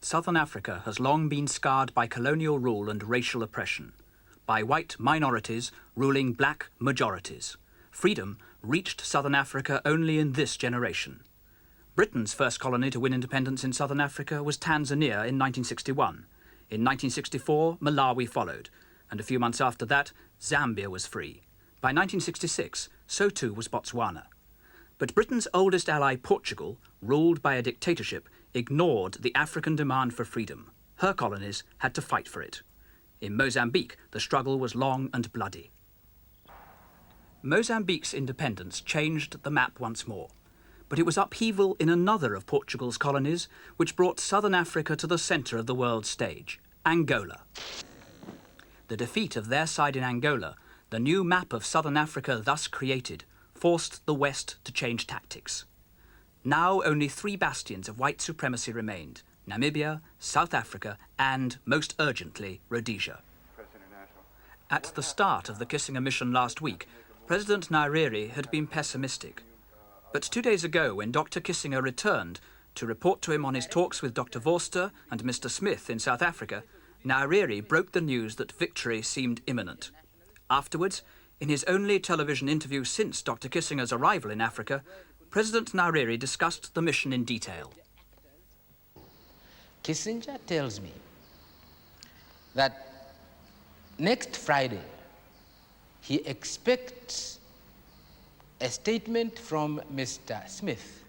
Southern Africa has long been scarred by colonial rule and racial oppression, by white minorities ruling black majorities. Freedom reached Southern Africa only in this generation. Britain's first colony to win independence in Southern Africa was Tanzania in 1961. In 1964, Malawi followed, and a few months after that, Zambia was free. By 1966, so too was Botswana. But Britain's oldest ally, Portugal, ruled by a dictatorship, ignored the African demand for freedom. Her colonies had to fight for it. In Mozambique, the struggle was long and bloody. Mozambique's independence changed the map once more, but it was upheaval in another of Portugal's colonies which brought Southern Africa to the centre of the world stage, Angola. The defeat of their side in Angola, the new map of Southern Africa thus created, forced the West to change tactics. Now only 3 bastions of white supremacy remained: Namibia, South Africa and, most urgently, Rhodesia. At the start of the Kissinger mission last week, President Nyerere had been pessimistic. But 2 days ago, when Dr. Kissinger returned to report to him on his talks with Dr. Vorster and Mr. Smith in South Africa, Nyerere broke the news that victory seemed imminent. Afterwards, in his only television interview since Dr. Kissinger's arrival in Africa, President Nyerere discussed the mission in detail. Kissinger tells me that next Friday he expects a statement from Mr. Smith,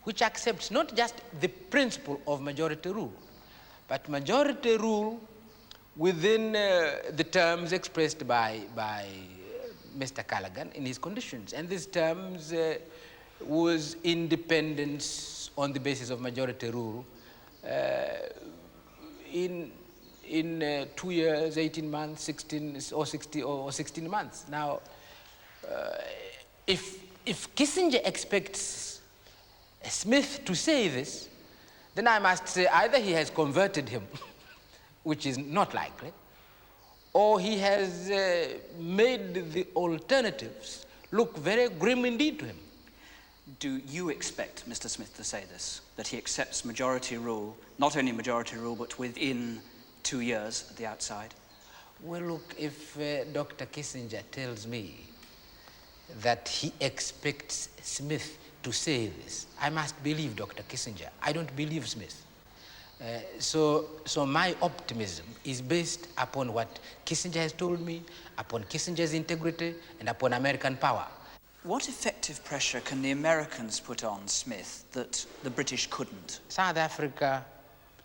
which accepts not just the principle of majority rule, but majority rule within the terms expressed by Mr. Callaghan in his conditions. And these terms was independence on the basis of majority rule in 2 years, 18 months, 16 or 60 or 16 months. Now, if Kissinger expects Smith to say this, then I must say either he has converted him, which is not likely, or he has made the alternatives look very grim indeed to him. Do you expect Mr. Smith to say this, that he accepts majority rule, not only majority rule, but within 2 years at the outside? Well, look, if Dr. Kissinger tells me that he expects Smith to say this, I must believe Dr. Kissinger. I don't believe Smith. So my optimism is based upon what Kissinger has told me, upon Kissinger's integrity, and upon American power. What effective pressure can the Americans put on Smith that the British couldn't? South Africa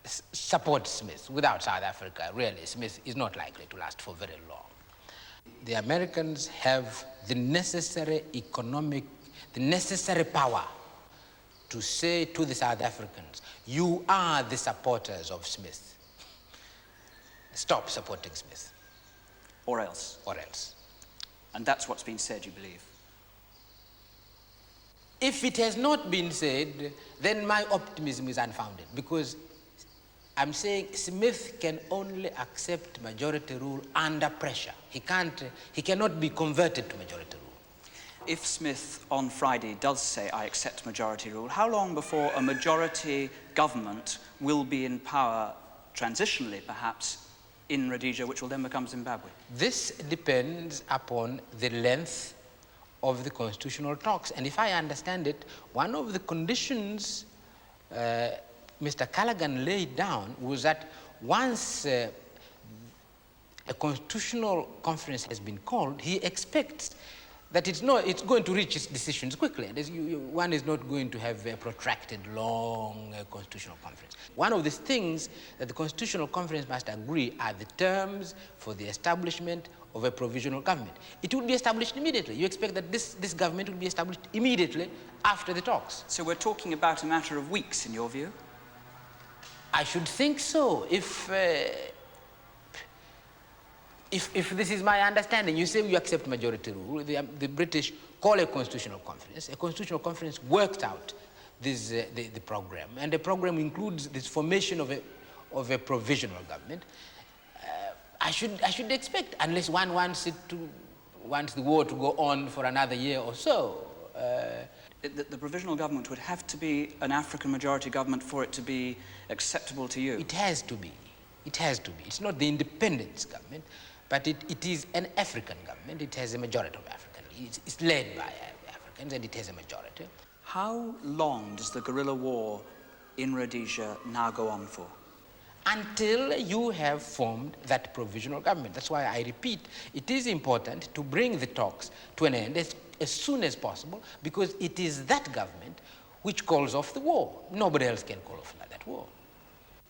supports Smith. Without South Africa, really, Smith is not likely to last for very long. The Americans have the necessary power to say to the South Africans, you are the supporters of Smith. Stop supporting Smith. Or else? Or else. And that's what's been said, you believe? If it has not been said, then my optimism is unfounded, because I'm saying Smith can only accept majority rule under pressure. He cannot be converted to majority rule. If Smith on Friday does say, I accept majority rule, how long before a majority government will be in power, transitionally perhaps, in Rhodesia, which will then become Zimbabwe? This depends upon the length of the constitutional talks. And if I understand it, one of the conditions Mr. Callaghan laid down was that once a constitutional conference has been called, he expects that it's going to reach its decisions quickly. One is not going to have a protracted, long constitutional conference. One of the things that the constitutional conference must agree are the terms for the establishment of a provisional government. It will be established immediately. You expect that this government will be established immediately after the talks. So we're talking about a matter of weeks, in your view? I should think so. If this is my understanding, you say you accept majority rule, the British call a constitutional conference. A constitutional conference worked out the program, and the program includes this formation of a provisional government. I should expect, unless one wants the war to go on for another year or so, The provisional government would have to be an African majority government for it to be acceptable to you? It has to be. It has to be. It's not the independence government, but it is an African government. It has a majority of Africans. It's led by Africans, and it has a majority. How long does the guerrilla war in Rhodesia now go on for? Until you have formed that provisional government. That's why I repeat, it is important to bring the talks to an end as soon as possible, because it is that government which calls off the war. Nobody else can call off that war.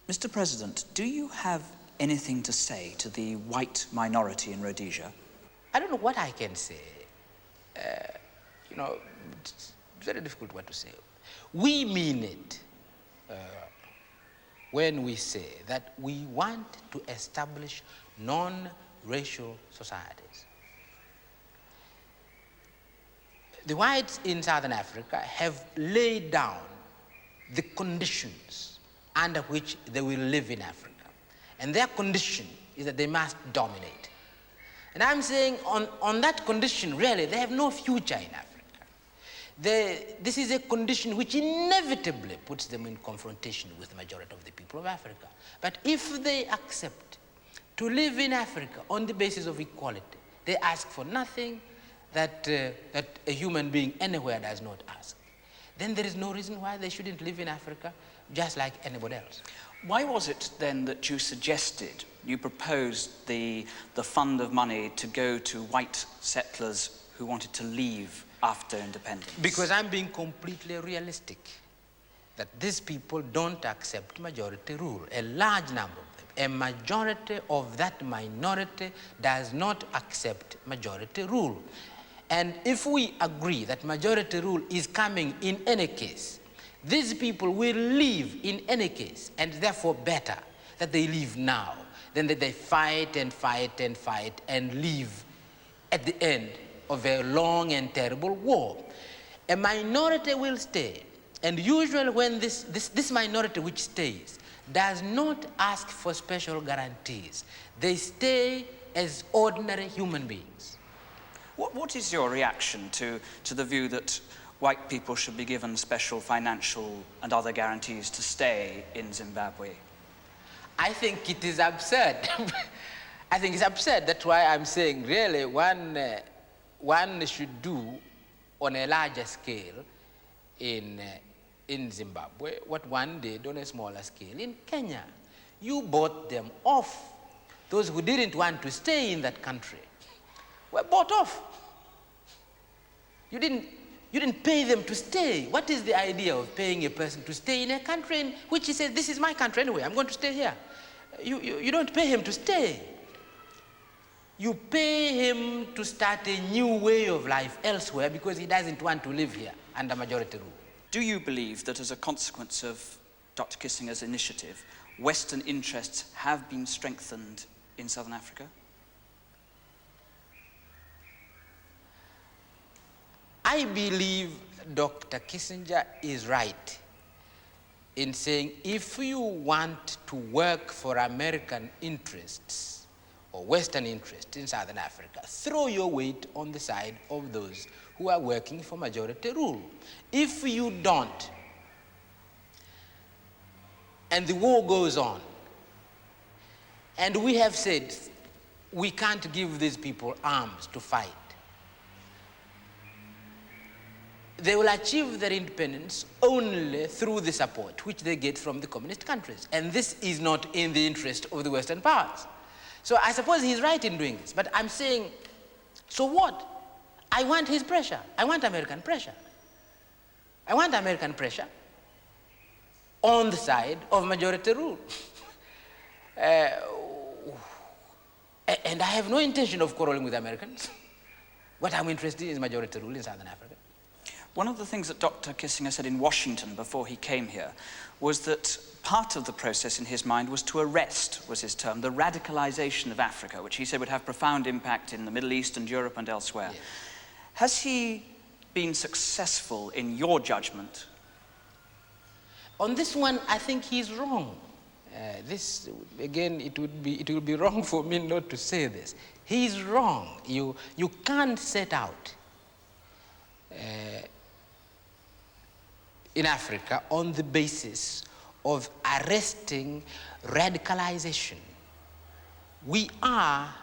Mr. President, do you have anything to say to the white minority in Rhodesia? I don't know what I can say. It's very difficult what to say. We mean it when we say that we want to establish non-racial societies. The whites in Southern Africa have laid down the conditions under which they will live in Africa. And their condition is that they must dominate. And I'm saying on that condition, really, they have no future in Africa. This is a condition which inevitably puts them in confrontation with the majority of the people of Africa. But if they accept to live in Africa on the basis of equality, they ask for nothing that a human being anywhere does not ask, then there is no reason why they shouldn't live in Africa just like anybody else. Why was it then that you proposed the fund of money to go to white settlers who wanted to leave after independence? Because I'm being completely realistic, that these people don't accept majority rule. A large number of them, a majority of that minority does not accept majority rule. And if we agree that majority rule is coming in any case, these people will leave in any case, and therefore better that they leave now than that they fight and fight and fight and leave at the end of a long and terrible war. A minority will stay, and usually when this minority which stays does not ask for special guarantees, they stay as ordinary human beings. What is your reaction to the view that white people should be given special financial and other guarantees to stay in Zimbabwe? I think it is absurd. I think it's absurd. That's why I'm saying really one should do on a larger scale in Zimbabwe what one did on a smaller scale in Kenya. You bought them off. Those who didn't want to stay in that country were bought off. You didn't pay them to stay. What is the idea of paying a person to stay in a country in which he says, this is my country anyway, I'm going to stay here? You don't pay him to stay. You pay him to start a new way of life elsewhere because he doesn't want to live here under majority rule. Do you believe that as a consequence of Dr. Kissinger's initiative, Western interests have been strengthened in Southern Africa? I believe Dr. Kissinger is right in saying if you want to work for American interests or Western interests in Southern Africa, throw your weight on the side of those who are working for majority rule. If you don't, and the war goes on, and we have said we can't give these people arms to fight, they will achieve their independence only through the support which they get from the communist countries. And this is not in the interest of the Western powers. So I suppose he's right in doing this, but I'm saying, so what? I want his pressure. I want American pressure. I want American pressure on the side of majority rule. And I have no intention of quarreling with Americans. What I'm interested in is majority rule in Southern Africa. One of the things that Dr. Kissinger said in Washington before he came here was that part of the process in his mind was to arrest, was his term, the radicalization of Africa, which he said would have profound impact in the Middle East and Europe and elsewhere. Yeah. Has he been successful in your judgment? On this one, I think he's wrong. This, again, it will be wrong for me not to say this. He's wrong. You can't set out in Africa on the basis of arresting radicalization. We are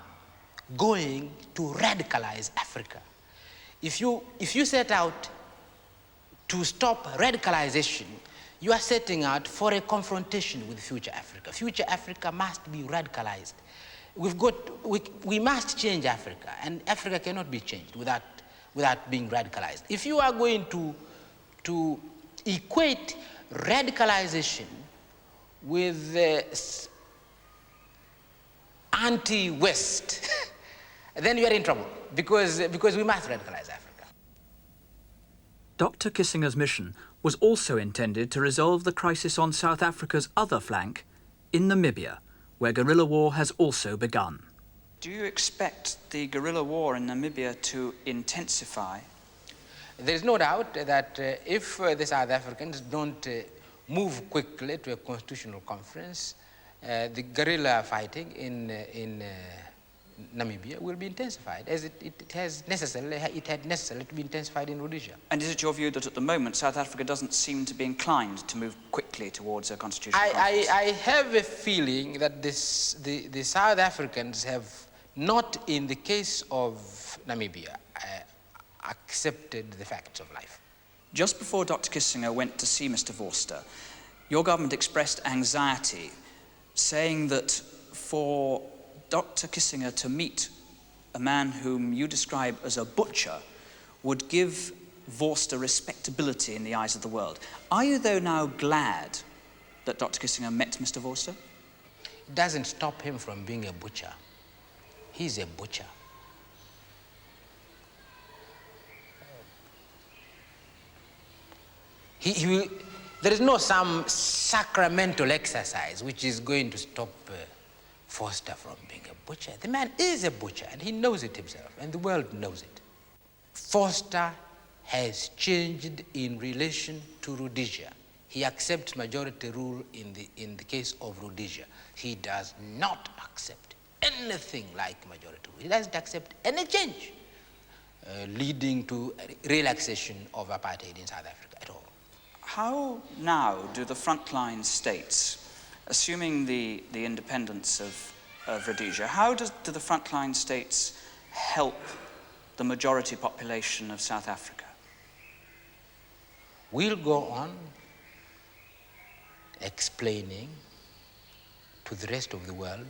going to radicalize Africa. If you set out to stop radicalization, you are setting out for a confrontation with future Africa. Future Africa must be radicalized. We must change Africa, and Africa cannot be changed without being radicalized. If you are going to equate radicalization with anti-West, then you are in trouble, because we must radicalize Africa. Dr. Kissinger's mission was also intended to resolve the crisis on South Africa's other flank, in Namibia, where guerrilla war has also begun. Do you expect the guerrilla war in Namibia to intensify? There is no doubt that if the South Africans don't move quickly to a constitutional conference, the guerrilla fighting in Namibia will be intensified, as it had necessarily to be intensified in Rhodesia. And is it your view that at the moment South Africa doesn't seem to be inclined to move quickly towards a constitutional conference? I have a feeling that the South Africans have not, in the case of Namibia, accepted the facts of life. Just before Dr. Kissinger went to see Mr. Vorster, your government expressed anxiety, saying that for Dr. Kissinger to meet a man whom you describe as a butcher would give Vorster respectability in the eyes of the world. Are you, though, now glad that Dr. Kissinger met Mr. Vorster? It doesn't stop him from being a butcher. He's a butcher. There is no some sacramental exercise which is going to stop Vorster from being a butcher. The man is a butcher, and he knows it himself, and the world knows it. Vorster has changed in relation to Rhodesia. He accepts majority rule in the case of Rhodesia. He does not accept anything like majority rule. He doesn't accept any change leading to relaxation of apartheid in South Africa at all. How now do the frontline states, assuming the independence of Rhodesia, how do the frontline states help the majority population of South Africa? We'll go on explaining to the rest of the world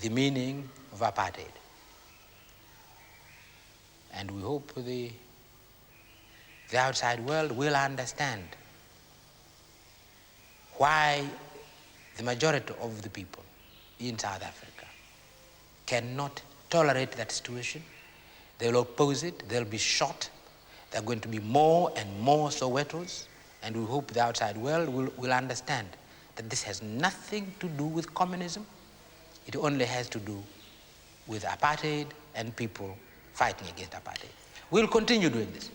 the meaning of apartheid. And we hope the outside world will understand why the majority of the people in South Africa cannot tolerate that situation. They'll oppose it, they'll be shot. There are going to be more and more Sowetos, and we hope the outside world will understand that this has nothing to do with communism. It only has to do with apartheid and people fighting against apartheid. We'll continue doing this.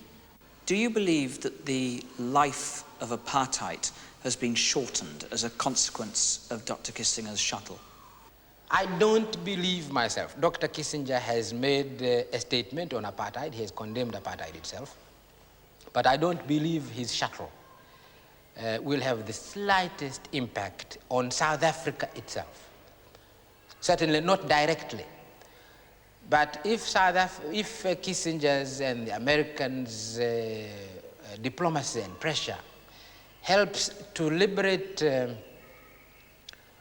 Do you believe that the life of apartheid has been shortened as a consequence of Dr. Kissinger's shuttle? I don't believe myself. Dr. Kissinger has made a statement on apartheid. He has condemned apartheid itself. But I don't believe his shuttle will have the slightest impact on South Africa itself. Certainly not directly. But if Kissinger's and the Americans' diplomacy and pressure helps to liberate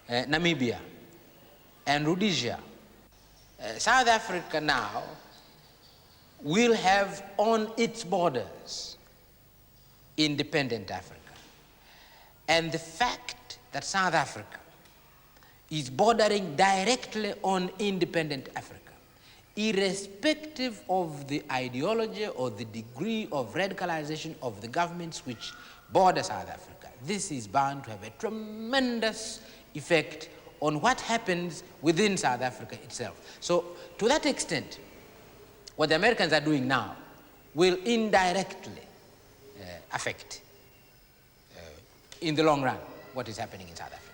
Namibia and Rhodesia, South Africa now will have on its borders independent Africa. And the fact that South Africa is bordering directly on independent Africa, irrespective of the ideology or the degree of radicalization of the governments which border South Africa, this is bound to have a tremendous effect on what happens within South Africa itself. So to that extent, what the Americans are doing now will indirectly affect, in the long run, what is happening in South Africa.